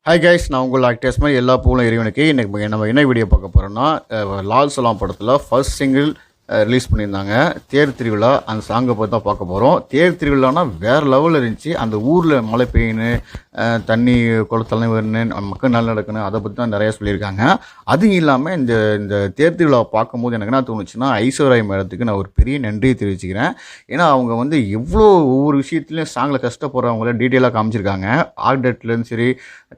Hi guys, நான் உங்கள் actors மாதிரி எல்லா பூலும் இறைவனுக்கு இன்னைக்கு நம்ம என்ன வீடியோ பார்க்க போகிறோம்னா, லால் சலாம் படத்தில் ஃபர்ஸ்ட் சிங்கிள் ரிலீஸ் பண்ணியிருந்தாங்க. தேர் திருவிழா அந்த சாங்கை பற்றி தான் பார்க்க போகிறோம். தேர் திருவிழானா வேறு லெவலில் இருந்துச்சு. அந்த ஊரில் மழை பெய்யணும், தண்ணி குளத்தெல்லாம் வரணும், மக்கள் நல்லா நடக்கணும், அதை பற்றி தான் நிறையா சொல்லியிருக்காங்க. அதுவும் இல்லாமல் இந்த இந்த தேர் திருவிழாவை பார்க்கும்போது எனக்கு என்ன தோணுச்சுன்னா, ஐஸ்வர்யா மேடத்துக்கு நான் ஒரு பெரிய நன்றியை தெரிவிச்சுக்கிறேன். ஏன்னா அவங்க வந்து எவ்வளோ ஒவ்வொரு விஷயத்துலையும் சாங்கில் கஷ்டப்படுறவங்கள டீட்டெயிலாக காமிச்சிருக்காங்க. ஆர்ட் டேட்லேருந்து சரி,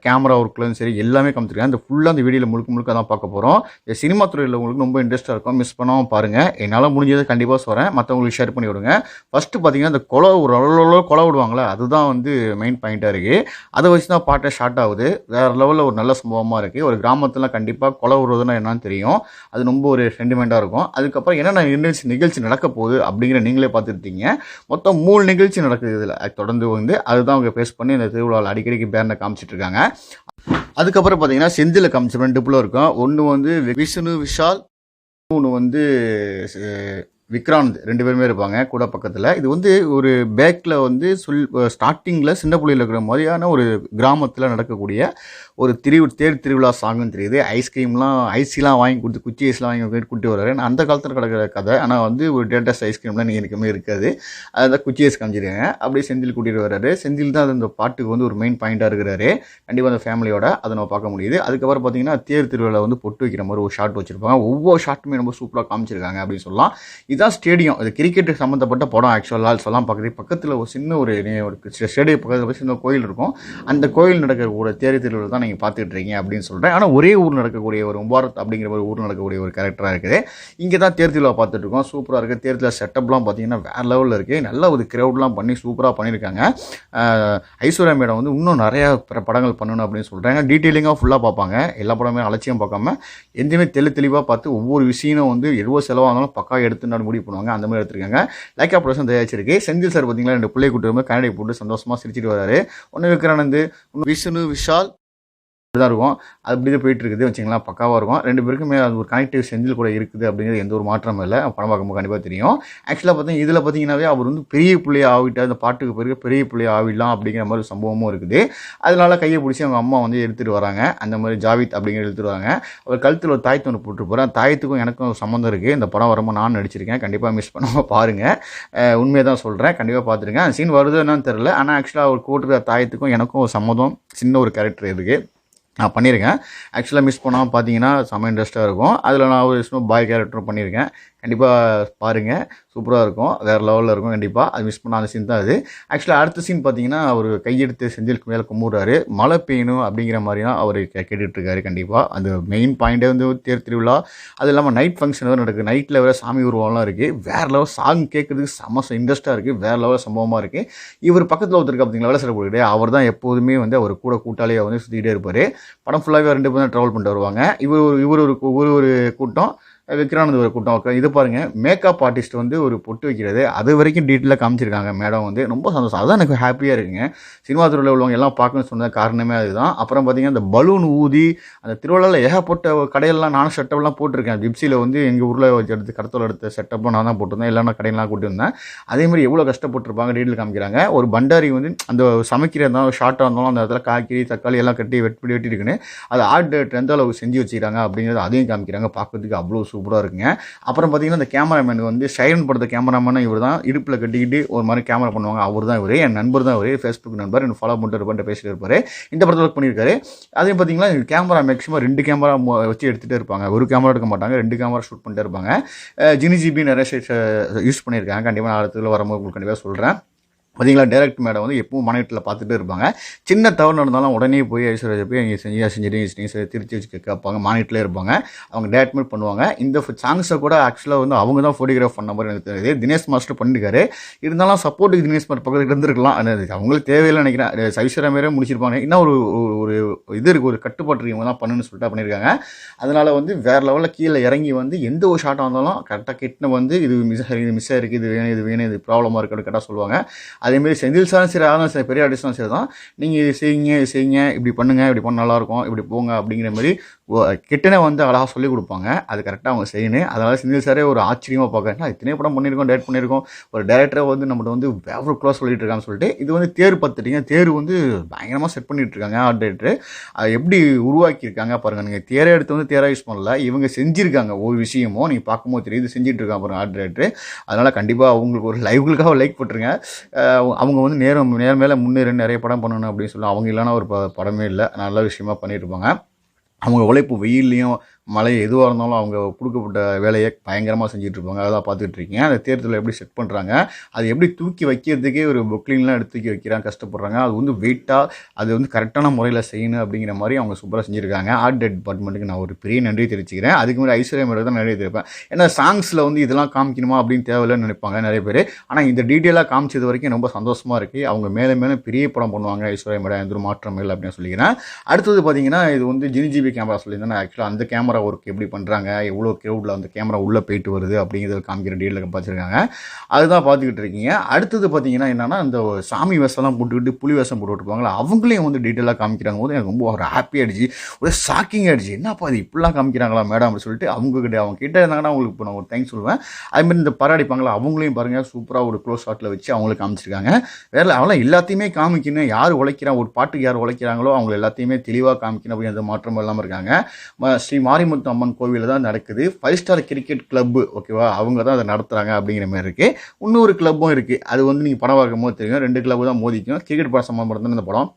கேமரா ஒர்க்லேருந்து சரி எல்லாமே காமிச்சிருக்காங்க. இந்த ஃபுல்லாக அந்த வீடியோவில் முழுக்க தான் பார்க்க போகிறோம். இந்த சினிமா துறையில் உங்களுக்கு ரொம்ப இன்ட்ரெஸ்ட்டாக இருக்கும், மிஸ் பண்ணாமல் பாருங்கள். என்னால் முடிஞ்சதை கண்டிப்பாக சொல்கிறேன், மற்றவங்களுக்கு ஷேர் பண்ணி விடுங்க. ஃபஸ்ட்டு பார்த்தீங்கன்னா இந்த கொலை விடுவாங்களே, அதுதான் வந்து மெயின் பாயிண்ட்டாக இருக்குது. அதை வச்சு தான் பாட்டை ஸ்டார்ட் ஆகுது. வேறு லெவலில் ஒரு நல்ல சம்பவமாக இருக்குது. ஒரு கிராமத்தில் கண்டிப்பாக கொலை விடுறதுன்னா என்னன்னு தெரியும், அது ரொம்ப ஒரு சென்டிமெண்ட்டாக இருக்கும். அதுக்கப்புறம் என்னென்ன நிகழ்ச்சி நடக்க போகுது அப்படிங்கிற நீங்களே பார்த்துருக்கீங்க. மொத்தம் 3 நிகழ்ச்சி நடக்குது இதில் தொடர்ந்து வந்து. அதுதான் அவங்க பேஸ் பண்ணி இந்த திருவிழாவில் அடிக்கடிக்கு பேரனை காமிச்சிட்டு இருக்காங்க. அதுக்கப்புறம் பார்த்தீங்கன்னா செந்தில் காமிச்சு 2 புள்ள இருக்கும். ஒன்று வந்து விஷ்ணு விஷால், ஒன்று வந்து விக்ராந்த், 2 பேருமே இருப்பாங்க கூட பக்கத்தில். இது வந்து ஒரு பேக்கில் வந்து ஸ்டார்டிங்கில் சின்ன புள்ளியில் இருக்கிற மாதிரியான ஒரு கிராமத்தில் நடக்கக்கூடிய ஒரு தேர் திருவிழா சாங்குன்னு தெரியுது. ஐஸ்லாம் வாங்கி கொடுத்து, குச்சி ஐஸ்லாம் வாங்கி கூப்பிட்டு வர்றாரு. அந்த காலத்தில் கிடக்கிற கதை. ஆனால் வந்து ஒரு டேட்டஸ் ஐஸ்கிரீம்லாம் நீங்கள் எனக்குமே இருக்காது, அதை குச்சி ஐஸ் காமிச்சிருக்காங்க. அப்படியே செந்தில் கூட்டிகிட்டு வர்றாரு. செந்தில் தான் அந்த பாட்டுக்கு வந்து ஒரு மெயின் பாயிண்ட்டாக இருக்கிறாரு. கண்டிப்பாக அந்த ஃபேமிலியோட அதை நம்ம பார்க்க முடியுது. அதுக்கப்புறம் பார்த்தீங்கன்னா தேர் திருவிழா வந்து பொட்டு வைக்கிற மாதிரி ஒரு ஷாட் வச்சுருப்பாங்க. ஒவ்வொரு ஷாட்டுமே ரொம்ப சூப்பராக காமிச்சிருக்காங்க அப்படின்னு சொல்லலாம். இதுதான் ஸ்டேடியம். இது கிரிக்கெட் சம்மந்தப்பட்ட படம். ஆக்சுவலாக சொல்லலாம் பக்கத்தில் ஒரு சின்ன ஒரு ஸ்டேடியம் பக்கத்தில் சின்ன கோயில் இருக்கும். அந்த கோயில் நடக்கக்கூடிய தேர் திருவிழா தான் நீங்கள் பார்த்துட்டு இருக்கீங்க அப்படின்னு சொல்கிறேன். ஆனால் ஒரே ஊர் நடக்கக்கூடிய ஒரு முபாரத் அப்படிங்கிற ஒரு ஊர் நடக்கக்கூடிய ஒரு கேரக்டராக இருக்குது. இங்கே தான் தேர் திருவிழா பார்த்துட்டு இருக்கோம். சூப்பராக இருக்குது. தேர் திருவிழா செட்டப்லாம் பார்த்தீங்கன்னா வேறு லெவலில் இருக்குது. நல்ல ஒரு க்ரௌட்லாம் பண்ணி சூப்பராக பண்ணியிருக்காங்க. ஐஸ்வர்யா மேடம் வந்து இன்னும் நிறையா படங்கள் பண்ணணும் அப்படின்னு சொல்கிறாங்க. டீட்டெயிலிங்காக ஃபுல்லாக பார்ப்பாங்க. எல்லா படமே அலட்சியம் பார்க்காம எதுவுமே தெளிவாக பார்த்து ஒவ்வொரு விஷயம் வந்து எவ்வளோ செலவானாலும் பக்கா எடுத்து முடிவு பண்ணுவாங்க. அந்த மாதிரி எடுத்துருக்காங்க. லைக்கா ப்ரொடக்ஷன் தயாரிச்சிருக்கு. செந்தில் சார் பார்த்தீங்களா 2 பிள்ளை கூட்டு வந்து கண்ணாடி போட்டு சந்தோஷமாக சிரிச்சிட்டு வராரு. ஒன்று விக்ரானந்த், விஷ்ணு விஷால் தான் இருக்கும். அது அப்படியே போயிட்டு இருக்குது வச்சுங்களா, பக்காவாக இருக்கும். 2 பேருக்குமே அது ஒரு கனெக்டிவ் செந்தில் கூட இருக்குது அப்படிங்கிறது எந்த ஒரு மாற்றமும் இல்லை. படம் பார்க்கும்போது கண்டிப்பாக தெரியும். ஆக்சுவலாக பார்த்தீங்கன்னா இதில் பார்த்தீங்கன்னாவே அவர் வந்து பெரிய பிள்ளையை ஆகிட்டார். அந்த பாட்டுக்கு பிறகு பெரிய பிள்ளையை ஆகிடலாம் அப்படிங்கிற மாதிரி ஒரு சம்பவமும் இருக்குது. அதனால கையை பிடிச்சி அவங்க அம்மா வந்து எடுத்துகிட்டு வராங்க. அந்த மாதிரி ஜாவித் அப்படிங்கிற எடுத்துகிட்டு வராங்க. அவர் கழுத்தில் ஒரு தாயத்து ஒன்று போட்டு போகிறேன். தாயத்துக்கும் எனக்கும் சம்மந்தம் இருக்குது. இந்த படம் வரும்போது நான் நடிச்சிருக்கேன். கண்டிப்பாக மிஸ் பண்ணாமல் பாருங்கள். உண்மையை தான் சொல்கிறேன். கண்டிப்பாக பார்த்துருங்க. அந்த சீன் வருது என்னன்னு தெரில. ஆனால் ஆக்சுவலாக அவர் போட்டுக்கிற தாயத்துக்கும் எனக்கும் ஒரு சம்மந்தம், சின்ன ஒரு கேரக்டர் இருக்குது, நான் பண்ணியிருக்கேன். ஆக்சுவலாக மிஸ் பண்ணாமல் பார்த்தீங்கன்னா செம்ம இன்ட்ரெஸ்ட்டாக இருக்கும். அதில் நான் ஒரு பாய் கேரக்டரும் பண்ணியிருக்கேன். கண்டிப்பாக பாருங்கள், சூப்பராக இருக்கும், வேறு லெவலில் இருக்கும். கண்டிப்பாக அது மிஸ் பண்ண அந்த சீன் தான் அது. ஆக்சுவலாக அடுத்த சீன் பார்த்தீங்கன்னா அவர் கையெடுத்து செந்திலுக்கு மேலே கும்பிட்றாரு. மழை பெய்யணும் அப்படிங்கிற மாதிரிலாம் அவர் கேட்டுட்ருக்காரு. கண்டிப்பாக அந்த மெயின் பாயிண்ட்டே வந்து தேர் திருவிழா. அது இல்லாமல் நைட் ஃபங்க்ஷன் வேறு நடக்குது. நைட்டில் வேறு சாமி உருவம்லாம் இருக்குது. வேறு லெவல் சாங் கேட்குறதுக்கு செம்ம இன்ட்ரெஸ்ட்டாக இருக்குது. வேறு லெவல் சம்பவமாக இருக்குது. இவர் பக்கத்தில் ஒருத்தருக்கு பார்த்தீங்களா வேலை சிறப்பு, அவர் தான் எப்போதுமே வந்து அவர் கூட கூட்டாளியாக வந்து சுற்றிக்கிட்டே இருப்பார். படம் ஃபுல்லாகவே 2 பேரும் தான் ட்ராவல் பண்ணிட்டு வருவாங்க. இவர் ஒரு கூட்டம், விக்ரானந்த் ஒரு கூட்டம். இது பாருங்கள், மேக்கப் ஆர்டிஸ்ட் வந்து ஒரு பொட்டு வைக்கிறது அது வரைக்கும் டீட்டெயிலாக காமிச்சிருக்காங்க. மேடம் வந்து ரொம்ப சந்தோஷம். அதுதான் எனக்கு ஹாப்பியாக இருக்குங்க. சினிமா துறையில் உள்ளவங்க எல்லாம் பார்க்கணும்னு சொன்ன காரணமே அதுதான். அப்புறம் பார்த்தீங்கன்னா இந்த பலூன் ஊதி அந்த திருவிழாவில் ஏகப்பட்ட கடையெல்லாம் நானும் செட்டப்லாம் போட்டிருக்கேன். ஜிப்சியில் வந்து எங்கள் ஊரில் கடத்தல் எடுத்த செட்டப்லாம் நான் தான் போட்டிருந்தேன். எல்லாரும் கடையெல்லாம் கூட்டி வந்தேன். அதேமாதிரி எவ்வளோ கஷ்டப்பட்டுருப்பாங்க டீட்டெயில் காமிக்கிறாங்க. ஒரு பண்டாரி வந்து அந்த சமைக்கிற இருந்தாலும் ஷார்ட்டாக இருந்தாலும் அந்த இடத்துல காய்கறி தக்காளி எல்லாம் கட்டி வெட்டிருக்குன்னு அது ஆர்ட் டேரக்டர் எந்த அளவுக்கு செஞ்சு வச்சுக்கிறாங்க அப்படிங்கிறது அதையும் காமிக்கிறாங்க. பார்க்கறதுக்கு அவ்வளோ சூப்பராக இருக்குங்க. அப்புறம் பார்த்தீங்கன்னா இந்த கேமராமேன் வந்து சைரன் படத்தை கேமராமேன் இவர் தான். இடுப்பில் கட்டிக்கிட்டு ஒரு மாதிரி கேமரா பண்ணுவாங்க. அவர் தான் இவர். என் நண்பர் தான் இவர். ஃபேஸ்புக் நண்பர். எனக்கு ஃபாலோ பண்ணிட்டு இருப்பார், பேசிட்டு இருப்பார். இந்த படத்தில் ஒர்க் பண்ணியிருக்காரு. அதே பார்த்தீங்கன்னா கேமரா மேக்ஸிமம் 2 கேமரா வச்சு எடுத்துகிட்டே இருப்பாங்க. ஒரு கேமரா எடுக்க மாட்டாங்க, 2 கேமரா ஷூட் பண்ணிட்டே இருப்பாங்க. ஜினிஜிபி நிறைய யூஸ் பண்ணியிருக்காங்க. கண்டிப்பாக நான் அடுத்ததில் வரும்போது உங்களுக்கு கண்டிப்பாக சொல்கிறேன். பார்த்தீங்களா, டேரக்ட் மேடம் வந்து எப்பவும் மானிட்டரில் பார்த்துட்டு இருப்பாங்க. சின்ன தவறு நடந்தாலும் உடனே போய் ஐஸ்வர்யா போய் இங்கே செஞ்சுட்டு திருச்சி வச்சு கேட்பாங்க. மானிட்டரில் இருப்பாங்க. அவங்க டேரக்ட் மாதிரி பண்ணுவாங்க. இந்த சாங்ஸை கூட ஆக்சுவலாக வந்து அவங்க தான் ஃபோட்டோகிராஃப் பண்ண மாதிரி எனக்கு தெரியுது. தினேஷ் மாஸ்டர் பண்ணிருக்காரு. இருந்தாலும் சப்போர்ட்டுக்கு தினேஷ் மாஸ்டர் பக்கத்தில் இருந்திருக்கலாம். அவங்களுக்கு தேவையில்லை நினைக்கிறேன். ஐஸ்வர்யா மாரியே முடிச்சிருப்பாங்க. இன்னும் ஒரு இது இருக்குது, ஒரு கட்டுப்பாட்டு இவங்க தான் பண்ணுன்னு சொல்லிட்டு பண்ணியிருக்காங்க. அதனால் வந்து வேறு லெவலில் கீழே இறங்கி வந்து எந்த ஒரு ஷாட்டாக இருந்தாலும் கரெக்டாக கிட்ட வந்து இது மிஸ் ஆகிருக்கு, இது வேணும், இது ப்ராப்ளமாக இருக்குது அப்படின்னு கேட்டால் சொல்லுவாங்க. அதேமாரி செந்தில் சாரும் சரி, யாரும் சரி, பெரிய ஆர்டிஸ்டும் சரி தான், நீங்கள் இது செய்யுங்க, இது செய்யுங்க, இப்படி பண்ணுங்கள், இப்படி பண்ண நல்லாயிருக்கும், இப்படி போங்க அப்படிங்கிற மாதிரி கிட்டனே வந்து அழகாக சொல்லிக் கொடுப்பாங்க. அது கரெக்டாக அவங்க செய்யணும். அதனால் செந்தில் சாரே ஒரு ஆச்சரியமாக பார்க்குறேன். இத்தனை படம் பண்ணியிருக்கோம், டேரக்ட் பண்ணியிருக்கோம், ஒரு டேரக்டரை வந்து நம்மகிட்ட வந்து வேறு க்ளோஸ் சொல்லிட்டு இருக்காங்கன்னு சொல்லிட்டு, இது வந்து தேர் பார்த்துட்டீங்க, தேர் வந்து பயங்கரமாக செட் பண்ணிட்டு இருக்காங்க ஆர்ட் டேரக்டர். அது எப்படி உருவாக்கியிருக்காங்க பாருங்கள். நீங்கள் தேரை எடுத்து வந்து தேராக யூஸ் பண்ணல, இவங்க செஞ்சுருக்காங்க ஒரு விஷயமும் நீங்கள் பார்க்கும்போது தெரியுது, செஞ்சுட்டு இருக்காங்க பாருங்கள் ஆர்ட் டேரக்டர். அதனால் கண்டிப்பாக அவங்களுக்கு ஒரு லைவ்களுக்காக லைக் போட்டுருங்க. அவங்க வந்து நேர் மேலே முன்னேறி நிறைய படம் பண்ணணும் அப்படின்னு சொல்லி அவங்க இல்லைன்னா ஒரு படமே இல்லை, நல்ல விஷயமா பண்ணியிருப்பாங்க. அவங்க உழைப்பு வெயில்லையும் மழை எதுவாக இருந்தாலும் அவங்க கொடுக்கப்பட்ட வேலையை பயங்கரமாக செஞ்சுட்டு இருப்பாங்க. அதெல்லாம் பார்த்துட்டு இருக்கீங்க. அந்த தேர்தலில் எப்படி செட் பண்ணுறாங்க, அது எப்படி தூக்கி வைக்கிறதுக்கே ஒரு பொக்லின்லாம் எடுத்து தூக்கி வைக்கிறாங்க, கஷ்டப்படுறாங்க. அது வந்து வெயிட்டாக அது வந்து கரெக்டான முறையில் செய்யணும் அப்படிங்கிற மாதிரி அவங்க சூப்பராக செஞ்சுருக்காங்க. ஆர்ட் டிபார்ட்மெண்ட்டுக்கு நான் ஒரு பெரிய நன்றி தெரிவிச்சுக்கிறேன். அதுக்கு முன்னாடி ஐஸ்வர்யா மேடம் தான் நன்றி தெரிவிப்பேன். ஏன்னா சாங்ஸில் வந்து இதெல்லாம் காமிக்கணுமா அப்படின்னு தேவையில்லைன்னு நினைப்பாங்க நிறைய பேர். ஆனால் இந்த டீட்டெயிலாக காமிச்சது வரைக்கும் ரொம்ப சந்தோஷமாக இருக்குது. அவங்க மேலே மேலே பெரிய படம் பண்ணுவாங்க ஐஸ்வர்யா மேடம், எந்த ஒரு மாற்றம் இல்லை அப்படின்னு சொல்லிக்கிறேன். அடுத்தது பார்த்தீங்கன்னா இது வந்து ஜினிஜிபி கேமரா சொல்லியிருந்தேன். ஆக்சுவலாக அந்த கேமரா ஒர்க் எப்படி பண்ணுறாங்க, எவ்வளோ க்ரௌடில் அந்த கேமரா உள்ளே போயிட்டு வருது அப்படிங்கிறத காமிக்கிற டீலில் பார்த்துருக்காங்க. அதுதான் பார்த்துக்கிட்டு இருக்கீங்க. அடுத்தது பார்த்தீங்கன்னா என்னென்னா இந்த சாமி வேஷம்லாம் போட்டுக்கிட்டு புலி வேஷம் போட்டுருப்பாங்களா, அவங்களையும் வந்து டீட்டெயிலாக காமிக்கிறாங்க போது எனக்கு ரொம்ப ஒரு ஹாப்பி ஆகிடுச்சு, ஒரு ஷாக்கிங் ஆகிடுச்சு. என்னப்பா இது இப்படிலாம் காமிக்கிறாங்களா மேடம் அப்படின்னு சொல்லிட்டு அவங்க கிட்ட இருந்தாங்கன்னா அவங்களுக்கு இப்போ நான் ஒரு தேங்க்ஸ் சொல்லுவேன். அதுமாதிரி இந்த பராடிப்பாங்களா அவங்களையும் பாருங்கள், சூப்பராக ஒரு க்ளோஸ் ஷாட்டில் வச்சு அவங்களுக்கு காமிச்சிருக்காங்க. வேறு அவங்களாம் எல்லாத்தையுமே காமிக்கணும், யார் உழைக்கிறாங்க, ஒரு பாட்டுக்கு யார் உழைக்கிறாங்களோ அவங்க எல்லாத்தையுமே தெளிவாக காமிக்கணும் அப்படிங்கிற மாற்றம் இல்லாமல் இருக்காங்க. ஸ்ரீ மாரிமுத்து அம்மன் கோவிலில் தான் நடக்குது. 5 ஸ்டார் கிரிக்கெட் கிளப்பு, ஓகேவா, அவங்க தான் அதை நடத்துகிறாங்க அப்படிங்கிற மாதிரி இருக்குது. இன்னொரு கிளப்பும் இருக்குது, அது வந்து நீங்கள் படம் பார்க்கும் போது தெரியும். 2 கிளப்பு தான் மோதிக்கும். கிரிக்கெட் படம் சம்மந்தப்பட்ட இந்த படம்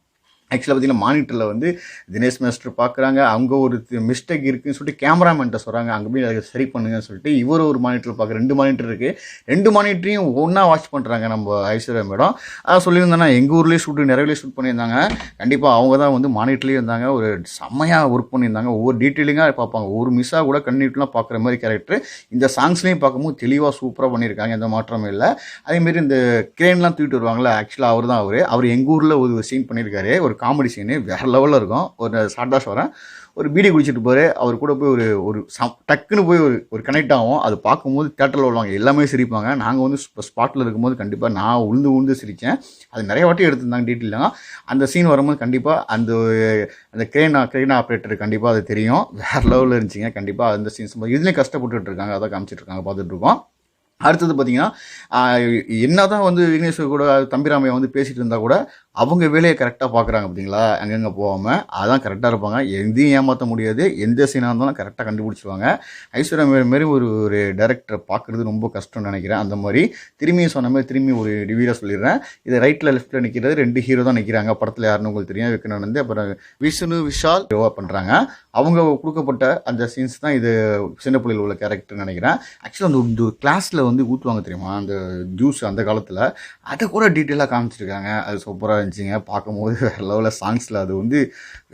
ஆக்சுவலாக பார்த்தீங்கன்னா மானிட்டரில் வந்து தினேஷ் மாஸ்டர் பார்க்குறாங்க, அங்கே ஒரு மிஸ்டேக் இருக்குதுன்னு சொல்லிட்டு கேமராமேன்ட்ட சொல்கிறாங்க, அங்கே போய் அதை சரி பண்ணுங்கன்னு சொல்லிட்டு இவர் ஒரு மானிட்டரில் பார்க்க 2 மானிட்டர் இருக்குது. 2 மானிட்டரையும் ஒன்றா வாட்ச் பண்ணுறாங்க நம்ம ஐஸ்வர்யா மேடம். அதான் சொல்லியிருந்தேன்னா எங்கள் ஊர்லேயே நிறைய ஷூட் பண்ணியிருந்தாங்க. கண்டிப்பாக அவங்க தான் வந்து மானிட்டர்லேயே இருந்தாங்க, ஒரு செம்மையாக ஒர்க் பண்ணியிருந்தாங்க. ஒவ்வொரு டீட்டெயிலிங்காக பார்ப்பாங்க, ஒரு மிஸ்ஸாக கூட கண்ணிட்டுலாம் பார்க்குற மாதிரி கேரக்டர் இந்த சாங்ஸ்லேயும் பார்க்கும்போது தெளிவாக சூப்பராக பண்ணியிருக்காங்க, எந்த மாற்றமும் இல்லை. அதேமாரி இந்த கிரேன்லாம் தூக்கிட்டு வருவாங்களே, ஆக்சுவலாக அவர் தான் அவர் எங்கள் ஊரில் ஒரு சீன் பண்ணியிருக்காரு, ஒரு காமெடி சீனு வேறு லெவலில் இருக்கும். ஒரு ஷார்ட்டாக சொல்கிறேன், ஒரு பீடி குடிச்சிட்டு போகிற அவர் கூட போய் ஒரு டக்குன்னு போய் ஒரு கனெக்ட் ஆகும். அது பார்க்கும்போது தேட்டரில் உள்ளவங்க எல்லாமே சிரிப்பாங்க. நாங்கள் வந்து ஸ்பாட்டில் இருக்கும்போது கண்டிப்பாக நான் உழுந்து சிரித்தேன். அது நிறைய வாட்டி எடுத்திருந்தாங்க டீட்டெயிலாக. அந்த சீன் வரும்போது கண்டிப்பாக அந்த கிரேன் ஆப்ரேட்டர் கண்டிப்பாக அது தெரியும், வேறு லெவலில் இருந்துச்சுங்க. கண்டிப்பாக அந்த சீன்ஸ் இதுலேயும் கஷ்டப்பட்டுட்டு இருக்காங்க, அதான் காமிச்சிட்டு இருக்காங்க, பார்த்துட்ருக்கோம். அடுத்தது பார்த்தீங்கன்னா என்ன தான் வந்து விக்னேஸ்வர் கூட தம்பிராமையை வந்து பேசிகிட்டு இருந்தால் கூட அவங்க வேலையை கரெக்டாக பார்க்குறாங்க பார்த்தீங்களா, அங்கங்கே போகாமல் அதான் கரெக்டாக இருப்பாங்க. எதையும் ஏமாற்ற முடியாது, எந்த சீனாக இருந்தாலும் கரெக்டாக கண்டுபிடிச்சிருவாங்க. ஐஸ்வர்யா மாரி ஒரு டைரக்டரை பார்க்குறது ரொம்ப கஷ்டம்னு நினைக்கிறேன். அந்த மாதிரி திரும்பியும் சொன்ன மாதிரி திரும்பி ஒரு ரிவ்யூவாக சொல்லிடுறேன். இது ரைட்டில் லெஃப்ட்டில் நிற்கிறது 2 ஹீரோ தான் நிற்கிறாங்க படத்தில். யாருன்னு உங்களுக்கு தெரியும், விக்னேந்த் அப்புறம் விஷ்ணு விஷால் பண்ணுறாங்க. அவங்க கொடுக்கப்பட்ட அந்த சீன்ஸ் தான் இது சின்ன பிள்ளையில் உள்ள கேரக்டர் நினைக்கிறேன். ஆக்சுவலாக அந்த கிளாஸில் வந்து ஊற்றுவாங்க தெரியுமா அந்த ஜூஸ், அந்த காலத்தில் அதை கூட டீட்டெயிலாக காமிச்சிருக்காங்க. அது சூப்பராக இருந்துச்சுங்க பார்க்கும்போது. வேறு லெவலில் சாங்ஸில் அது வந்து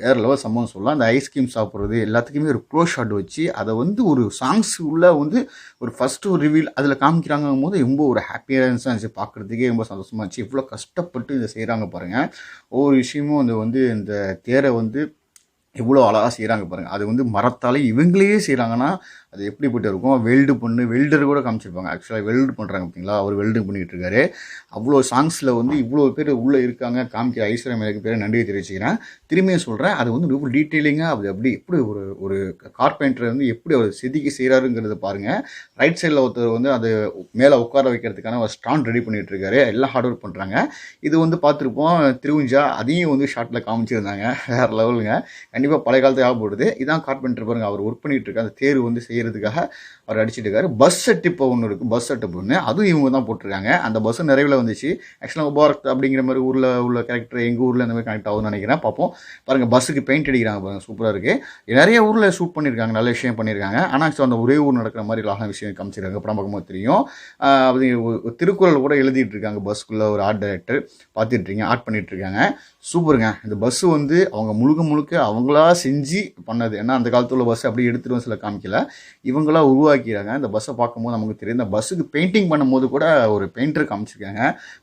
வேறு லெவல் சம்பவம் சொல்லலாம். அந்த ஐஸ்கிரீம் சாப்பிட்றது எல்லாத்துக்குமே ஒரு க்ளோஸ் ஷாட் வச்சு அதை வந்து ஒரு சாங்ஸ் உள்ள வந்து ஒரு ஃபஸ்ட்டு ஒரு ரிவீல் அதில் காமிக்கிறாங்கும் போது ரொம்ப ஒரு ஹாப்பியாக இருந்துச்சு, பார்க்குறதுக்கே ரொம்ப சந்தோஷமாக இருந்துச்சு. இவ்வளோ கஷ்டப்பட்டு இதை செய்கிறாங்க பாருங்கள். ஒவ்வொரு விஷயமும் அது வந்து இந்த தேரை வந்து எவ்வளோ அழகாக செய்கிறாங்க பாருங்கள். அது வந்து மரத்தாலே இவங்களையே செய்கிறாங்கன்னா அது எப்படிப்பட்டு இருக்கும். வெல்டர் கூட காமிச்சிருப்பாங்க. ஆக்சுவலாக வெல்டு பண்ணுறாங்க பார்த்தீங்களா, அவர் வெல்டிங் பண்ணிகிட்டு இருக்காரு. அவ்வளோ சாங்ஸில் வந்து இவ்வளோ பேர் உள்ளே இருக்காங்க, காமிக்கிற ஐஸ்வர்யா மேலுக்கு பேர் நன்றியை தெரிவிச்சுக்கிறேன். திரும்பியும் சொல்கிறேன், அது வந்து ரொம்ப டீட்டெயிலிங்காக அது எப்படி ஒரு கார்பெண்டர் வந்து எப்படி அவர் செதுக்கி செய்கிறாருங்கிறத பாருங்கள். ரைட் சைடில் ஒருத்தர் வந்து அது மேலே உட்கார வைக்கிறதுக்கான ஒரு ஸ்டாண்ட் ரெடி பண்ணிகிட்டு இருக்காரு. எல்லாம் ஹார்ட் ஒர்க் பண்ணுறாங்க. இது வந்து பார்த்துருப்போம் திருவிஞ்சா, அதையும் வந்து ஷார்ட்டில் காமிச்சிருந்தாங்க. வேறு லெவலுங்க. கண்டிப்பாக பழைய காலத்தை ஆகப்படுது. இதான் கார்பெண்டர் பாருங்கள், அவர் ஒர்க் பண்ணிகிட்டு இருக்காரு. அந்த தேர்வு வந்து செய்கிறதுக்காக அவர் அடிச்சுட்டு இருக்காரு. பஸ் செட் ஒன்று இருக்குது, பஸ் செட்டப் ஒன்று, அதுவும் இவங்க தான் போட்டிருக்காங்க. அந்த பஸ்ஸும் நிறைவில் வந்துச்சு. ஆக்சுவலாக முபாரக் அப்படிங்கிற மாதிரி ஊரில் உள்ள கேரக்டர் எங்கள் ஊரில் இந்த மாதிரி கனெக்ட் ஆகுதுன்னு நினைக்கிறேன். பார்ப்போம் பாருங்கள், பஸ்ஸுக்கு பெயிண்ட் அடிக்கிறாங்க பாருங்கள், சூப்பராக இருக்குது. நிறைய ஊரில் ஷூட் பண்ணியிருக்காங்க, நல்ல விஷயம் பண்ணியிருக்காங்க. ஆனால் அந்த ஒரே ஊர் நடக்கிற மாதிரி அழகான விஷயம் காமிச்சிருக்காங்க. படம் பார்க்கும்போது தெரியும். அது திருக்குறள் கூட எழுதிட்டு இருக்காங்க பஸ்ஸுக்குள்ளே. ஒரு ஆர்ட் டைரக்டர் பார்த்துட்ருக்கீங்க, ஆர்ட் பண்ணிகிட்ருக்காங்க. சூப்பருங்க. இந்த பஸ்ஸு வந்து அவங்க முழுக்க அவங்களா செஞ்சு பண்ணது. ஏன்னா அந்த காலத்தில் உள்ள பஸ் அப்படியே எடுத்துகிட்டு சில காமிக்கல, இவங்களா உருவாக்கி உருவாக்கிறாங்க. இந்த பஸ்ஸை பார்க்கும்போது நமக்கு தெரியும். இந்த பஸ்ஸுக்கு பெயிண்டிங் பண்ணும்போது கூட ஒரு பெயிண்டர் காமிச்சிருக்காங்க.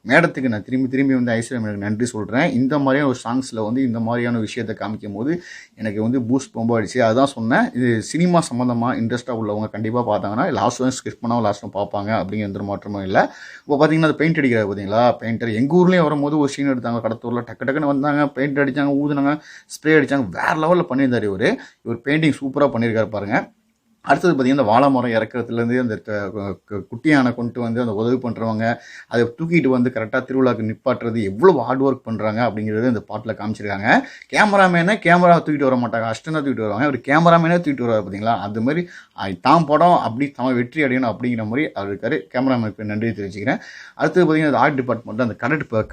மேடத்துக்கு நான் திரும்பி திரும்பி வந்து ஐஸ்வர்யா எனக்கு நன்றி சொல்கிறேன். இந்த மாதிரியான ஒரு சாங்ஸில் வந்து இந்த மாதிரியான விஷயத்தை காமிக்கும் போது எனக்கு வந்து பூஸ்ட் ரொம்ப ஆயிடுச்சு. அதுதான் சொன்னேன், இது சினிமா சம்மந்தமாக இன்ட்ரெஸ்ட்டாக உள்ளவங்க கண்டிப்பாக பார்த்தாங்கன்னா லாஸ்ட் வந்து ஸ்கிப் பண்ணாமல் லாஸ்ட் பார்ப்பாங்க அப்படிங்கிற எந்த மாற்றமும் இல்லை. இப்போ பார்த்தீங்கன்னா அது பெயிண்ட் அடிக்கிறாரு பார்த்தீங்களா, பெயிண்டர் எங்கள் ஊர்லேயும் வரும்போது ஒரு சீன் எடுத்தாங்க. கடத்தூரில் டக்கு டக்குன்னு வந்தாங்க, பெயிண்ட் அடித்தாங்க, ஊதுனாங்க, ஸ்ப்ரே அடித்தாங்க, வேறு லெவலில் பண்ணியிருந்தார் இவர் பெயிண்டிங் சூப்பராக பண்ணியிருக்காரு பாருங்கள். அடுத்தது பார்த்திங்கன்னா இந்த வாழை மரம் இறக்கிறதுலேருந்து அந்த குட்டியானை கொண்டு வந்து அந்த உதவி பண்ணுறவங்க, அதை தூக்கிட்டு வந்து கரெக்டாக திருவிழாவுக்கு நிப்பாட்டுறது, எவ்வளோ ஹார்ட் ஒர்க் பண்ணுறாங்க அப்படிங்கிறது இந்த பாட்டில் காமிச்சிருக்காங்க. கேமரா தூக்கிட்டு வர மாட்டாங்க, அஷ்டம் தான் தூக்கிட்டு வருவாங்க. அவர் கேமராமேனே தூக்கிட்டு வருவார் பார்த்தீங்களா, அது மாதிரி தான் படம் அப்படி தான் வெற்றி அடையணும் அப்படிங்கிற மாதிரி அவர் இருக்கார். கேமராமேனுக்கு நன்றி தெரிவிச்சுக்கிறேன். அடுத்தது பார்த்திங்கன்னா ஆர்ட் டிபார்ட்மெண்ட் அந்த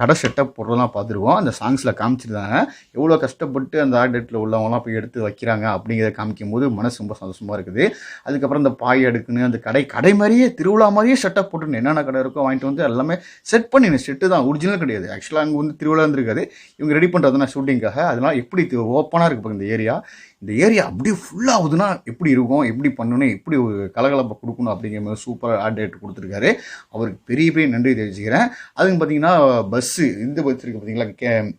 கடை செட்டப் போடுறதெல்லாம் பார்த்துருவோம். அந்த சாங்ஸில் காமிச்சிருந்தாங்க எவ்வளோ கஷ்டப்பட்டு அந்த ஆர்ட் டேட்டில் உள்ளவங்களாம் போய் எடுத்து வைக்கிறாங்க அப்படிங்கிறத காமிக்கும் போது மனசு ரொம்ப சந்தோஷமாக இருக்குது. அதுக்கப்புறம் இந்த பாய் அடுக்குன்னு அந்த கடை மாதிரியே திருவிழா மாதிரியே செட்டப் போட்டுன்னு என்னென்ன கடை இருக்கோ வாங்கிட்டு வந்து எல்லாமே செட் பண்ணினேன். செட்டு தான், ஒரிஜினல் கிடையாது. ஆக்சுவலாக அங்கே வந்து திருவிழா இருந்திருக்காது, இவங்க ரெடி பண்ணுறதுனா ஷூட்டிங்காக. அதனால் எப்படி ஓப்பனாக இருக்குது இந்த ஏரியா அப்படியே ஃபுல்லாகுதுன்னா எப்படி இருக்கும், எப்படி பண்ணணும், எப்படி ஒரு கலகலப்பை கொடுக்கணும் அப்படிங்கிற மாதிரி சூப்பராக ஆர்ட் டேரக்டர் கொடுத்துருக்காரு. அவருக்கு பெரிய பெரிய நன்றி தெரிவிச்சுக்கிறேன். அதுக்கு பார்த்தீங்கன்னா பஸ்ஸு இந்த பஸ் இருக்குது பார்த்தீங்களா,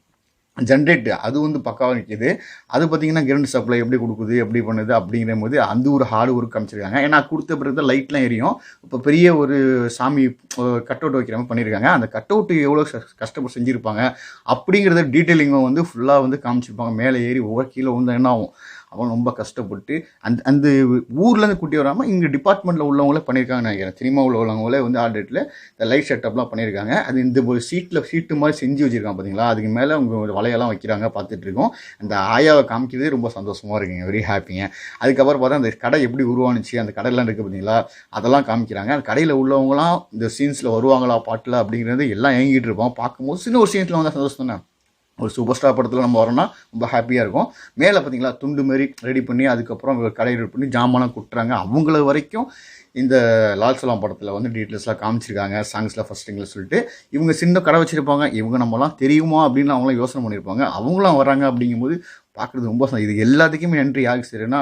ஜென்ரேட்டு அது வந்து பக்காவாக நிற்கிது. அது பார்த்திங்கன்னா கரண்ட் சப்ளை எப்படி கொடுக்குது, எப்படி பண்ணுது அப்படிங்கிற போது அந்த ஒரு ஹார்ட் ஒர்க் காமிச்சிருக்காங்க. ஏன்னா கொடுத்த பிறகு தான் லைட்லாம் எரியும். இப்போ பெரிய ஒரு சாமி கட் அவுட் வைக்கிற மாதிரி பண்ணியிருக்காங்க. அந்த கட் அவுட்டு எவ்வளோ கஷ்டப்பட்டு செஞ்சுருப்பாங்க அப்படிங்கிறத டீட்டெயிலிங்கும் வந்து ஃபுல்லாக வந்து காமிச்சிருப்பாங்க. மேலே ஏறி ஒவ்வொரு கீழே வந்து என்ன ஆகும், அவங்க ரொம்ப கஷ்டப்பட்டு அந்த ஊர்லேருந்து கூட்டி வராமல் இங்கே டிபார்ட்மெண்ட்டில் உள்ளவங்களே பண்ணியிருக்காங்கன்னு நினைக்கிறேன். சினிமாவில் உள்ளவங்களே வந்து ஆர்ட் டேட்டில் இந்த லைட் செட்டப்லாம் பண்ணியிருக்காங்க. அது இந்த ஒரு சீட்டு மாதிரி செஞ்சு வச்சுருக்காங்க பார்த்தீங்களா, அதுக்கு மேலே அவங்க வலையெல்லாம் வைக்கிறாங்க பார்த்துட்ருக்கோம். அந்த ஆயாவை காமிக்கிறதே ரொம்ப சந்தோஷமாக இருக்குங்க, வெரி ஹாப்பிங்க. அதுக்கப்புறம் பார்த்தா அந்த கடை எப்படி உருவானுச்சு, அந்த கடையெல்லாம் இருக்குது பார்த்தீங்களா, அதெல்லாம் காமிக்கிறாங்க. அந்த கடையில் உள்ளவங்களாம் இந்த சீன்ஸில் வருவாங்களா பாட்டில் அப்படிங்கிறது எல்லாம் ஏங்கிட்டு இருப்போம். பார்க்கும்போது சின்ன ஒரு சீன்ஸில் வந்தால் சந்தோஷம் தானே. ஒரு சூப்பர் ஸ்டார் படத்தில் நம்ம வரோன்னா ரொம்ப ஹாப்பியாக இருக்கும். மேலே பார்த்தீங்களா துண்டு மாரி ரெடி பண்ணி அதுக்கப்புறம் கடை ரெடி பண்ணி ஜாமான்லாம் குட்டுறாங்க. அவங்கள வரைக்கும் இந்த லால் சலாம் படத்தில் வந்து டீட்டெயில்ஸ்லாம் காமிச்சிருக்காங்க. சாங்ஸில் ஃபஸ்ட்டுங்கில் சொல்லிட்டு இவங்க சின்ன கடை வச்சுருப்பாங்க, இவங்க நம்மலாம் தெரியுமா அப்படின்னு அவங்களாம் யோசனை பண்ணியிருப்பாங்க. அவங்களாம் வராங்க அப்படிங்கும்போது பார்க்குறது ரொம்ப இது எல்லாத்துக்குமே நன்றி யாருக்கு செய்கிறேன்னா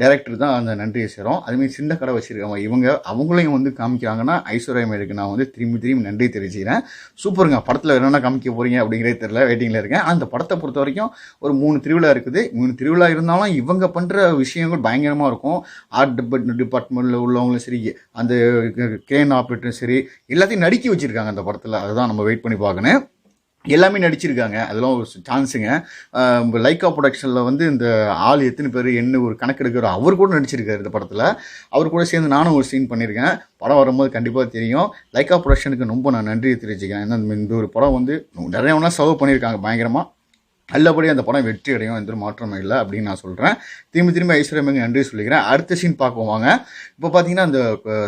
டைரக்டர் தான் அந்த நன்றியை செய்கிறோம். அதுமாதிரி சின்ன கடை வச்சுருக்காங்க, அவங்களையும் வந்து காமிக்கிறாங்கன்னா ஐஸ்வர்யா மேலுக்கு நான் வந்து திரும்பி நன்றி தெரிவிச்சுக்கிறேன். சூப்பருங்க. படத்தில் என்னென்ன காமிக்க போகிறீங்க அப்படிங்கிறதே தெரியல, வெயிட்டிங்கில் இருக்கேன். அந்த படத்தை பொறுத்த வரைக்கும் ஒரு 3 திருவிழா இருக்குது. 3 திருவிழா இருந்தாலும் இவங்க பண்ணுற விஷயங்கள் பயங்கரமாக இருக்கும். ஆர்ட் டிபார்ட்மெண்ட்டில் உள்ளவங்களும் சரி, அந்த கேன் ஆப்ரேட்டரும் சரி, எல்லாத்தையும் நடிக்க வச்சுருக்காங்க அந்த படத்தில். அதுதான் நம்ம வெயிட் பண்ணி பார்க்கணும். எல்லாமே நடிச்சிருக்காங்க, அதெல்லாம் ஒரு சான்ஸுங்க. லைக்கா ப்ரொடக்ஷனில் வந்து இந்த ஆள் எத்தனை பேர் என்ன ஒரு கணக்கு எடுக்கிற அவர் கூட நடிச்சிருக்காரு இந்த படத்தில். அவர் கூட சேர்ந்து நானும் ஒரு சீன் பண்ணியிருக்கேன். படம் வரும்போது கண்டிப்பாக தெரியும். லைக்கா ப்ரொடக்ஷனுக்கு ரொம்ப நான் நன்றி தெரிவிச்சுக்கிறேன். ஏன்னா இந்த ஒரு படம் வந்து நிறைய ஒன்றா சர்வ் பண்ணியிருக்காங்க பயங்கரமாக. நல்லபடி அந்த படம் வெற்றி அடையும், எந்த மாற்றமும் இல்லை அப்படின்னு நான் சொல்கிறேன். திரும்பி ஐஸ்வர்யா நன்றி சொல்லிக்கிறேன். அடுத்த சீன் பார்க்க வாங்க. இப்போ பார்த்தீங்கன்னா அந்த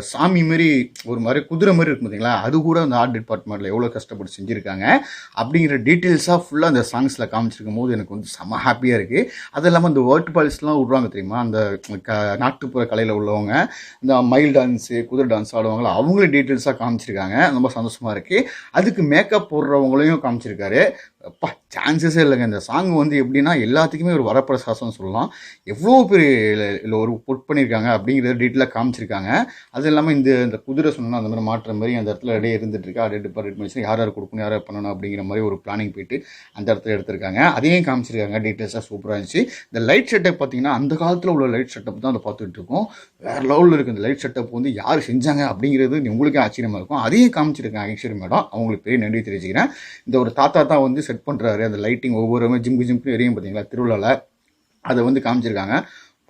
சாமி மாரி ஒரு மாதிரி குதிரை மாதிரி இருக்கும் பார்த்தீங்களா, அது கூட அந்த ஆர்ட் டிபார்ட்மெண்ட்டில் எவ்வளோ கஷ்டப்பட்டு செஞ்சுருக்காங்க அப்படிங்கிற டீட்டெயில்ஸாக ஃபுல்லாக அந்த சாங்ஸில் காமிச்சிருக்கும் போது எனக்கு வந்து செம்ம ஹாப்பியாக இருக்குது. அது இல்லாமல் அந்த வேர்ட் பால்ஸ்லாம் விட்றாங்க தெரியுமா, அந்த நாட்டுப்புற கலையில் உள்ளவங்க இந்த மயில் டான்ஸு குதிரை டான்ஸ் ஆடுவாங்களா, அவங்களும் டீட்டெயில்ஸாக காமிச்சிருக்காங்க. ரொம்ப சந்தோஷமாக இருக்குது. அதுக்கு மேக்கப் போடுறவங்களையும் காமிச்சிருக்காரு. அப்பா சான்சஸே இல்லைங்க. இந்த சாங் வந்து எப்படின்னா எல்லாத்துக்குமே ஒரு வரப்பிரசாசம் சொல்லலாம். எவ்வளோ பேர் இல்லை ஒரு புட் பண்ணியிருக்காங்க அப்படிங்கிறத டீட்டெயிலாக காமிச்சிருக்காங்க. அது இல்லாமல் இந்த குதிரை சொன்னால் அந்த மாதிரி மாற்ற மாதிரி அந்த இடத்துல ரெடியாக இருந்துகிட்ருக்கு. அப்படியே டிபார்ட்மெண்ட் பண்ணி யார் கொடுக்கணும், யார் பண்ணணும் அப்படிங்கிற மாதிரி ஒரு பிளானிங் போயிட்டு அந்த இடத்துல எடுத்திருக்காங்க. அதையும் காமிச்சிருக்காங்க. டீட்டெயில்ஸாக சூப்பராக இருந்துச்சு. இந்த லைட் செட்டப் பார்த்தீங்கன்னா அந்த காலத்தில் உள்ள லைட் செட்டப் தான் அதை பார்த்துட்டு இருக்கோம். வேறு லெவலில் இருக்குது. இந்த லைட் செட்டப் வந்து யார் செஞ்சாங்க அப்படிங்கிறது உங்களுக்கே ஆச்சரியமாக இருக்கும். அதையும் காமிச்சிருக்காங்க ஐஸ்வர்யா மேடம், அவங்களுக்கு பெரிய நன்றி தெரிவிச்சுக்கிறேன். இந்த ஒரு தாத்தா தான் வந்து செட் பண்ணுறாரு. அந்த லைட்டிங் ஒவ்வொரு ஜிம்க்கு எரியும் பார்த்தீங்களா திருவிழாவில், அதை வந்து காமிச்சிருக்காங்க.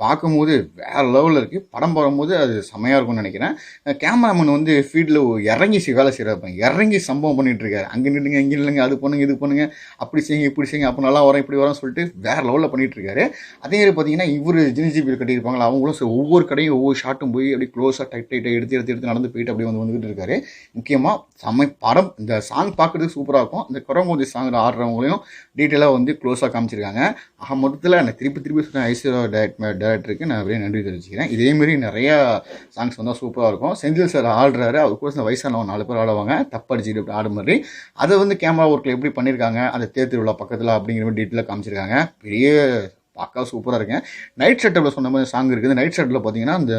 பார்க்கும்போது வேறு லெவலில் இருக்குது. படம் போகும்போது அது செம்மையாக இருக்கும்னு நினைக்கிறேன். கேமராமேன் வந்து ஃபீல்டில் இறங்கி வேலை செய்கிறாப்ப இறங்கி சம்பவம் பண்ணிகிட்ருக்காரு. அங்கே நில்லுங்க, இங்கே இல்லைங்க, அது பண்ணுங்க, இது பண்ணுங்க, அப்படி செய்யுங்க, இப்படி செய்யுங்க, அப்போ நல்லா வரோம், இப்படி வரோம்னு சொல்லிட்டு வேறு லெவலில் பண்ணிகிட்ருக்காரு. அதே மாதிரி பார்த்தீங்கன்னா இவர் ஜினிஜிபி கட்டியிருப்பாங்களா, அவங்களும் ஒவ்வொரு கடையும் ஒவ்வொரு ஷாட்டும் போய் அப்படி க்ளோஸாக டைட்டாக எடுத்து நடந்து போயிட்டு அப்படியே வந்துக்கிட்டு இருக்காரு. முக்கியமாக படம் இந்த சாங் பார்க்குறதுக்கு சூப்பராக இருக்கும். இந்த குரங்கோதி சாங் ஆடுறவங்களையும் டீட்டெயிலாக வந்து க்ளோஸாக காமிச்சிருக்காங்க. மொத்தத்தில் எனக்கு திருப்பி சொன்னேன் ஐஸ்வர்யா டேரக்டருக்கு நான் அப்படியே நன்றி தெரிவிச்சுக்கிறேன். இதேமாரி நிறையா சாங்ஸ் வந்தால் சூப்பராக இருக்கும். செந்தில் சார் ஆடுறாரு, அவர் கூட இந்த வயசானவங்க 4 பேர் ஆடுவாங்க, தப்படிச்சுட்டு இப்படி ஆடு மாதிரி. அதை வந்து கேமரா ஒர்க்கில் எப்படி பண்ணியிருக்காங்க அந்த தேர் திருவிழா பக்கத்தில் அப்படிங்கிற மாதிரி டீட்டெயிலாக காமிச்சிருக்காங்க. பெரிய பார்க்க சூப்பராக இருக்குங்க. நைட் ஷட்டப்பில் சொன்ன மாதிரி சாங் இருக்குது. நைட் ஷட்டில் பார்த்தீங்கன்னா அந்த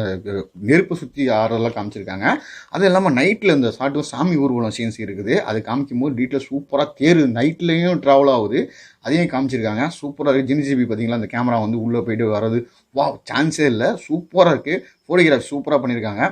நெருப்பு சுற்றி ஆறெல்லாம் காமிச்சிருக்காங்க. அது இல்லாமல் நைட்டில் இந்த சாமி ஊர்வலம் சீன்ஸ் இருக்குது. அது காமிக்கும் போது டீட்டெயில் சூப்பராக தேர் நைட்லேயும் ட்ராவல் ஆகுது, அதையும் காமிச்சிருக்காங்க. சூப்பராக இருக்குது. ஜினிஜிபி பார்த்தீங்களா, அந்த கேமரா வந்து உள்ளே போயிட்டு வர்றது வா சான்ஸே இல்லை, சூப்பராக இருக்குது. ஃபோட்டோகிராஃபி சூப்பராக பண்ணியிருக்காங்க.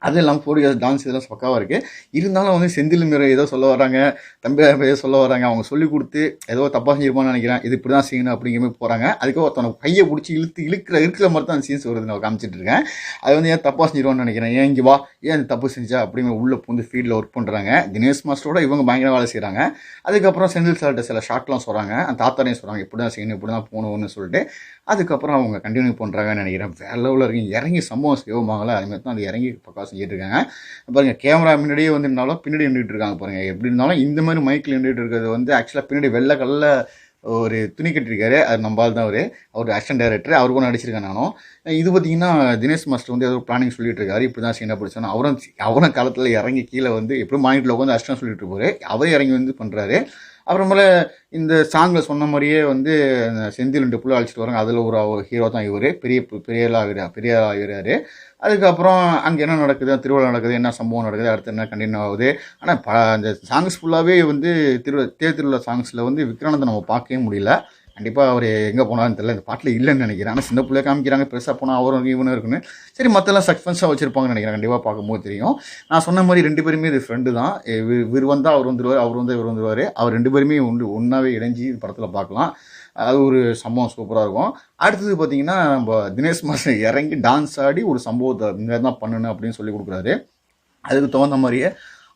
அது இல்லாமல் ஃபோட்டோகிராஃபி டான்ஸ் இதெல்லாம் பக்காவாக இருக்குது. இருந்தாலும் வந்து செந்தில் மீரை ஏதோ சொல்ல வராங்க, தம்பி ஏதோ சொல்ல வராங்க, அவங்க சொல்லி கொடுத்து ஏதோ தப்பாக செஞ்சிருப்பான்னு நினைக்கிறேன். இது இப்படி தான் செய்யணும் அப்படிங்கிற மாதிரி போகிறாங்க. அதுக்கு ஒருத்தவங்க கையை பிடிச்சி இருக்கிற மாதிரி தான் அந்த சீன்ஸ் வருது, நான் காமிச்சிட்டு இருக்கேன். அது வந்து ஏன் தப்பாக செஞ்சிருவான்னு நினைக்கிறேன். ஏன் இங்கே வா, ஏன் அந்த தப்பு செஞ்சா அப்படிங்கிற உள்ளே பூந்து ஃபீல்டில் ஒர்க் பண்ணுறாங்க. தினேஷ் மாஸ்டரோட இவங்க பயங்கர வேலை செய்கிறாங்க. அதுக்கப்புறம் செந்தில் சார்கிட்ட சில ஷார்ட்லாம் சொல்கிறாங்க, அந்த தாத்தாரையும் சொல்கிறாங்க இப்படி தான் செய்யணும், இப்படி தான் போகணும்னு சொல்லிட்டு. அதுக்கப்புறம் அவங்க கண்டினியூ பண்ணுறாங்கன்னு நினைக்கிறேன். வேற லெவலில் இருக்குங்க. இறங்கி சம்பவம் செய்வாங்களே அதுமாதிரி தான் அது இறங்கி பக்கா செஞ்சுட்டு இருக்காங்க. பாருங்கள், கேமரா முன்னாடியே வந்து இருந்தாலும் பின்னாடி நின்றுட்டு இருக்காங்க பாருங்கள். எப்படி இருந்தாலும் இந்த மாதிரி மைக்கில் நின்றுட்டு இருக்கிறது வந்து ஆக்சுவலாக பின்னாடி வெள்ளை கல்ல ஒரு துணி கட்டிருக்காரு. அது நம்பால் தான் அவர் அசிஸ்டன்ட் டைரக்டர், அவர் கூட நடிச்சிருக்கேன் நானும். இது பார்த்தீங்கன்னா தினேஷ் மாஸ்டர் வந்து ஏதோ பிளானிங் சொல்லிட்டு இருக்காரு, இப்படி தான் சீனா பிடிச்சோன்னா அவரும் காலத்தில் இறங்கி கீழே வந்து எப்படி மானிட்டில் உட்காந்து அசிஸ்டன்ட் சொல்லிட்டு இருப்பாரு, அவரே இறங்கி வந்து பண்ணுறாரு. அப்புறமேல இந்த சாங்கில் சொன்ன மாதிரியே வந்து செந்தில் 2 புள்ள அழைச்சிட்டு வராங்க. அதில் ஒரு ஹீரோ தான் இவர், பெரிய ஆகிறாரு. அதுக்கப்புறம் அங்கே என்ன நடக்குது, திருவிழா நடக்குது, என்ன சம்பவம் நடக்குது, அடுத்து என்ன கண்டினியூ ஆகுது. ஆனால் அந்த சாங்ஸ் ஃபுல்லாகவே வந்து தேர் திருவிழா சாங்ஸில் வந்து விக்ரானந்தை நம்ம பார்க்கவே முடியல. கண்டிப்பாக அவர் எங்கே போனான்னு தெரியல, இந்த பாட்டில் இல்லைன்னு நினைக்கிறேன். ஆனால் சின்ன பிள்ளைய காமிக்கிறாங்க, பெருசாக போனால் அவரும் இவனும் இருக்குன்னு. சரி, மற்றெல்லாம் சஸ்பென்ஸாக வச்சுருப்பாங்கன்னு நினைக்கிறேன். கண்டிப்பாக பார்க்கும்போது தெரியும். நான் சொன்ன மாதிரி 2 பேருமே இது ஃப்ரெண்டு தான். இவர் வந்தால் அவர் வந்துடுவார், அவர் வந்தால் இவர் வந்துடுவார். அவர் 2 பேருமே ஒன்றாவே இணைஞ்சி படத்தில் பார்க்கலாம். அது ஒரு சம்பவம் சூப்பராக இருக்கும். அடுத்தது பார்த்தீங்கன்னா நம்ம தினேஷ் மாஸ்டர் இறங்கி டான்ஸ் ஆடி ஒரு சம்பவத்தை இங்கே தான் பண்ணணும் அப்படின்னு சொல்லி கொடுக்குறாரு. அதுக்கு தகுந்த மாதிரியே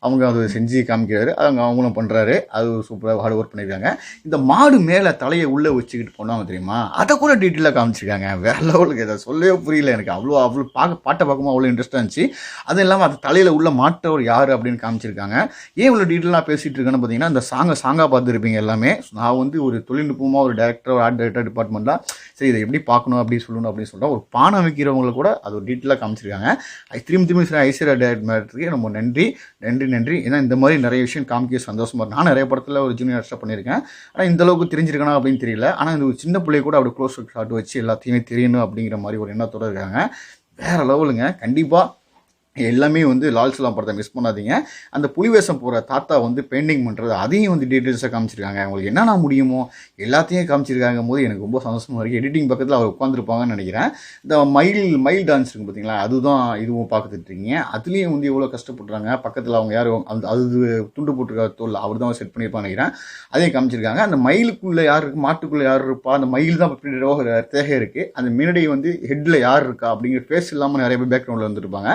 அவங்க அதை செஞ்சு காமிக்கிறாரு, அவங்களும் பண்ணுறாரு. அது சூப்பராக ஹார்ட் ஒர்க் பண்ணியிருக்காங்க. இந்த மாடு மேலே தலையை உள்ளே வச்சுக்கிட்டு போனாங்க தெரியுமா, அதை கூட டீட்டெயிலாக காமிச்சிருக்காங்க. வேற லெவலுக்கு இதை சொல்லவே புரியல எனக்கு. அவ்வளோ பாட்டை பார்க்கும்போது அவ்வளோ இன்ட்ரெஸ்ட்டாக இருந்துச்சு. அதுவும் இல்லாமல் அது தலையில் உள்ள மாட்டவர் யார் அப்படின்னு காமிச்சிருக்காங்க. ஏன் இவ்வளோ டீட்டெயிலாக பேசிகிட்டு இருக்கேன்னு பார்த்தீங்கன்னா, இந்த சாங்காக பார்த்துருப்பீங்க எல்லாமே. நான் வந்து ஒரு தொழில்நுட்பமாக ஒரு டேரக்டர், ஒரு ஆர்ட் டைரக்டர் டிபார்ட்மெண்ட்டாக சரி இதை எப்படி பார்க்கணும் அப்படின்னு சொல்லணும் அப்படின்னு சொல்லிட்டு ஒரு பானை வைக்கிறவங்களை கூட அது ஒரு டீட்டெயிலாக காமிச்சிருக்காங்க. திரும்பி ஐஸ்வர்யா டேரக்டருக்கு ரொம்ப நன்றி. ஏன்னா இந்த மாதிரி நிறைய விஷயம் காமிக்க சந்தோஷமாக இருக்கும். நான் நிறைய படத்தில் ஒரு ஜூனியர் ஆர்டிஸ்டாக பண்ணியிருக்கேன். ஆனால் இந்த அளவுக்கு தெரிஞ்சிருக்கணும் அப்படின்னு தெரியல. ஆனால் இந்த ஒரு சின்ன பிள்ளை கூட அப்படி க்ளோஸ் ஷாட் வச்சு எல்லாத்தையுமே தெரியணும் அப்படிங்கிற மாதிரி ஒரு எண்ணத்தோடு இருக்காங்க. வேறு லெவலுங்க. கண்டிப்பாக எல்லாமே வந்து லால் சலாம் படத்தை மிஸ் பண்ணாதீங்க. அந்த புலிவேஷம் போகிற தாத்தா வந்து பெயிண்டிங் பண்ணுறது அதையும் வந்து டீட்டெயில்ஸாக காமிச்சிருக்காங்க. அவங்களுக்கு என்னென்ன முடியுமோ எல்லாத்தையும் காமிச்சிருக்காங்க போது எனக்கு ரொம்ப சந்தோஷமாக இருக்குது. எடிட்டிங் பக்கத்தில் அவர் உட்காந்துருப்பாங்கன்னு நினைக்கிறேன். இந்த மயில் டான்ஸ் இருக்குது பார்த்தீங்களா, அதுதான் இதுவும் பார்த்துட்ருக்கீங்க. அதுலேயும் வந்து எவ்வளோ கஷ்டப்படுறாங்க. பக்கத்தில் அவங்க யாரும் அது துண்டு போட்டுருக்க தோல் அவர் தான் செட் பண்ணியிருப்பான்னு நினைக்கிறேன். அதையும் காமிச்சிருக்காங்க. அந்த மயிலுக்குள்ளே யார் இருக்குது, மாட்டுக்குள்ளே யார் இருப்பா, அந்த மயில் தான் தேகை இருக்குது. அந்த முன்னாடி வந்து ஹெட்டில் யார் இருக்கா அப்படிங்கிற ஃபேஸ் இல்லாமல் நிறைய பேர் பேக்ரவுண்டில் வந்துருப்பாங்க.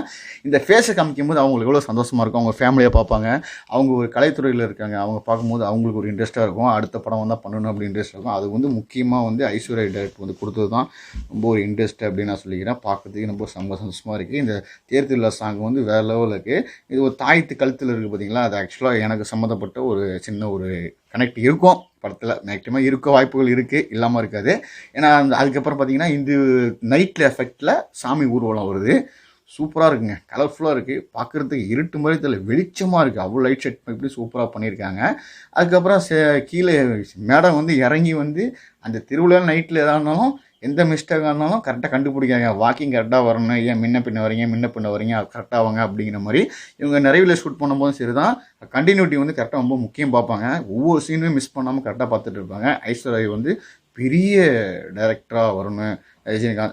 இந்த ஃபேஸை காமிக்கும் போது அவங்களுக்கு எவ்வளோ சந்தோஷமாக இருக்கும். அவங்க ஃபேமிலியாக பார்ப்பாங்க. அவங்க ஒரு கலைத்துறையில் இருக்காங்க, அவங்க பார்க்கும்போது அவங்களுக்கு ஒரு இன்ட்ரெஸ்ட்டாக இருக்கும். அடுத்த படம் வந்தால் பண்ணணும் அப்படி இன்ட்ரெஸ்ட் இருக்கும். அது வந்து முக்கியமாக வந்து ஐஸ்வர்யா டைரக்டர் வந்து கொடுத்தது தான் ரொம்ப ஒரு இன்ட்ரெஸ்ட் அப்படின்னு நான் சொல்லிக்கிறேன். பார்க்கறதுக்கு ரொம்ப சந்தோஷமாக இருக்குது. இந்த தேர் திருவிழா சாங் வந்து வேறு லெவலில் இருக்குது. இது ஒரு தாயத்து கழுத்தில் இருக்குது பார்த்தீங்களா, அது ஆக்சுவலாக எனக்கு சம்மந்தப்பட்ட ஒரு சின்ன ஒரு கனெக்ட் இருக்கும் படத்தில். மேக்ஸிமம் இருக்க வாய்ப்புகள் இருக்குது, இல்லாமல் இருக்காது. ஏன்னா அதுக்கப்புறம் பார்த்தீங்கன்னா இந்த நைட்டில் எஃபெக்டில் சாமி ஊர்வலம் வருது. சூப்பராக இருக்குங்க, கலர்ஃபுல்லாக இருக்குது. பார்க்குறதுக்கு இருட்டு மாதிரி தெரியல, வெளிச்சமாக இருக்குது. அவ்வளோ லைட் செட் இப்படி சூப்பராக பண்ணியிருக்காங்க. அதுக்கப்புறம் கீழே மேடம் வந்து இறங்கி வந்து அந்த திருவிழா நைட்டில் எதாக இருந்தாலும் எந்த மிஸ்டேக்காக இருந்தாலும் கரெக்டாக கண்டுபிடிக்காங்க. வாக்கிங் கரெக்டாக வரணும், ஏன் முன்ன பின்ன வரீங்க கரெக்டாக வாங்க அப்படிங்கிற மாதிரி. இவங்க நிறைவில் ஷூட் பண்ணும்போதும் சரி தான், கண்டினியூட்டி வந்து கரெக்டாக ரொம்ப முக்கியம் பார்ப்பாங்க. ஒவ்வொரு சீனுமே மிஸ் பண்ணாமல் கரெக்டாக பார்த்துட்டு இருப்பாங்க. ஐஸ்வர்யா வந்து பெரிய டைரக்டராக வரணும்,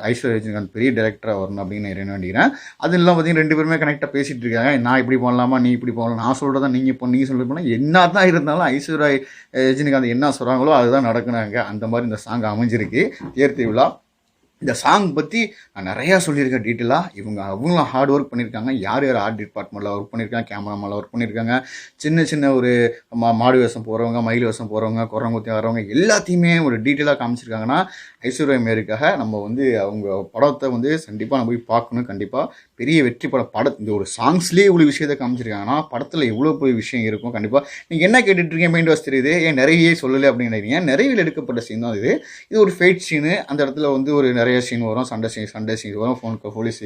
ஐஸ்வர்யா பெரிய டைரக்டராக வரணும் அப்படின்னு நான் வேண்டிக்கிறேன். அது இல்லாமல் பார்த்தீங்கன்னா 2 பேருமே கனெக்டாக பேசிகிட்டு இருக்காங்க. நான் இப்படி போகலாமா, நீ இப்படி போகலாம், நான் சொல்கிறதா நீங்கள் சொல்லிட்டு போனால் என்ன தான் இருந்தாலும் ஐஸ்வர்யா ரஜினிகாந்த் என்ன சொல்கிறாங்களோ அதுதான் நடக்குனாங்க. அந்த மாதிரி இந்த சாங் அமைஞ்சிருக்கு தேர் திருவிழா. இந்த சாங் பற்றி நான் நிறையா சொல்லியிருக்கேன் டீட்டெயிலாக. அவங்களும் ஹார்ட் ஒர்க் பண்ணியிருக்காங்க. யார் ஆர்ட் டிபார்ட்மெண்ட்டில் ஒர்க் பண்ணியிருக்காங்க, கேமராமேனில் ஒர்க் பண்ணியிருக்காங்க. சின்ன ஒரு மாடு வேஷம் போகிறவங்க, மயில் வேஷம் போகிறவங்க, குரங்குத்தி வரவங்க எல்லாத்தையுமே ஒரு டீட்டெயிலாக காமிச்சிருக்காங்கன்னா ஐஸ்வர்யா மேரிக்காக நம்ம வந்து அவங்க படத்தை வந்து கண்டிப்பாக நம்ம போய் பார்க்கணும். கண்டிப்பாக பெரிய வெற்றி படம் இந்த ஒரு சாங்ஸ்லேயே இவ்வளோ விஷயத்தை காமிச்சிருக்காங்கன்னா படத்தில் எவ்வளோ பெரிய விஷயம் இருக்கும். கண்டிப்பாக நீங்கள் என்ன கேட்டுட்ருக்கீங்க, மைண்ட் வாஷ் தெரியுது, ஏன் நிறைய சொல்லலை அப்படின்னு நினைக்கிறீங்க. நிறைவில் எடுக்கப்பட்ட சீன் தான் இது ஒரு ஃபைட் சீனு. அந்த இடத்துல வந்து ஒரு நிறைய நிறைய சீன் வரும், சண்டே சீன் வரும், போலீஸ்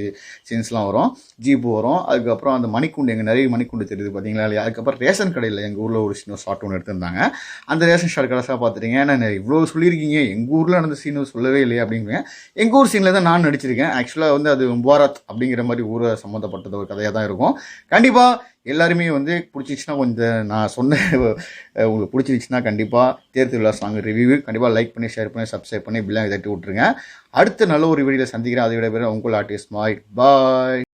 சீன்ஸ்லாம் வரும், ஜீப்பு வரும். அதுக்கப்புறம் அந்த மணிக்குண்டு, எங்கள் நிறைய மணிக்குண்டு தெரியுது பார்த்தீங்களா இல்லையா. அதுக்கப்புறம் ரேஷன் கடையில் எங்கள் ஊரில் ஒரு சீன் ஷார்ட் ஒன்று எடுத்திருந்தாங்க. அந்த ரேஷன் ஷார்ட் கடைசாக பார்த்துட்டீங்க. ஏன்னா இவ்வளோ சொல்லியிருக்கீங்க, எங்கள் ஊரில் நடந்த சீன் சொல்லவே இல்லையா அப்படிங்குவேன். எங்கள் ஊர் சீனில் தான் நான் நடிச்சிருக்கேன். ஆக்சுவலாக வந்து அது முபாரத் அப்படிங்கிற மாதிரி ஊரை சம்மந்தப்பட்டது ஒரு கதையாக தான் இருக்கும். கண்டிப்பாக எல்லாருமே வந்து பிடிச்சிச்சின்னா கொஞ்சம் நான் சொன்ன உங்களுக்கு பிடிச்சிருச்சுன்னா கண்டிப்பாக தேர் திருவிழா சாங் ரிவ்யூ கண்டிப்பாக லைக் பண்ணி, ஷேர் பண்ணி, சப்ஸ்கிரைப் பண்ணி, பில்லை தட்டி விட்ருங்க. அடுத்த நல்ல ஒரு வீடியோவில் சந்திக்கிறேன். அதை விட பேர் உங்கள் ஆர்டிஸ்ட் ஸ்மைல். பாய்.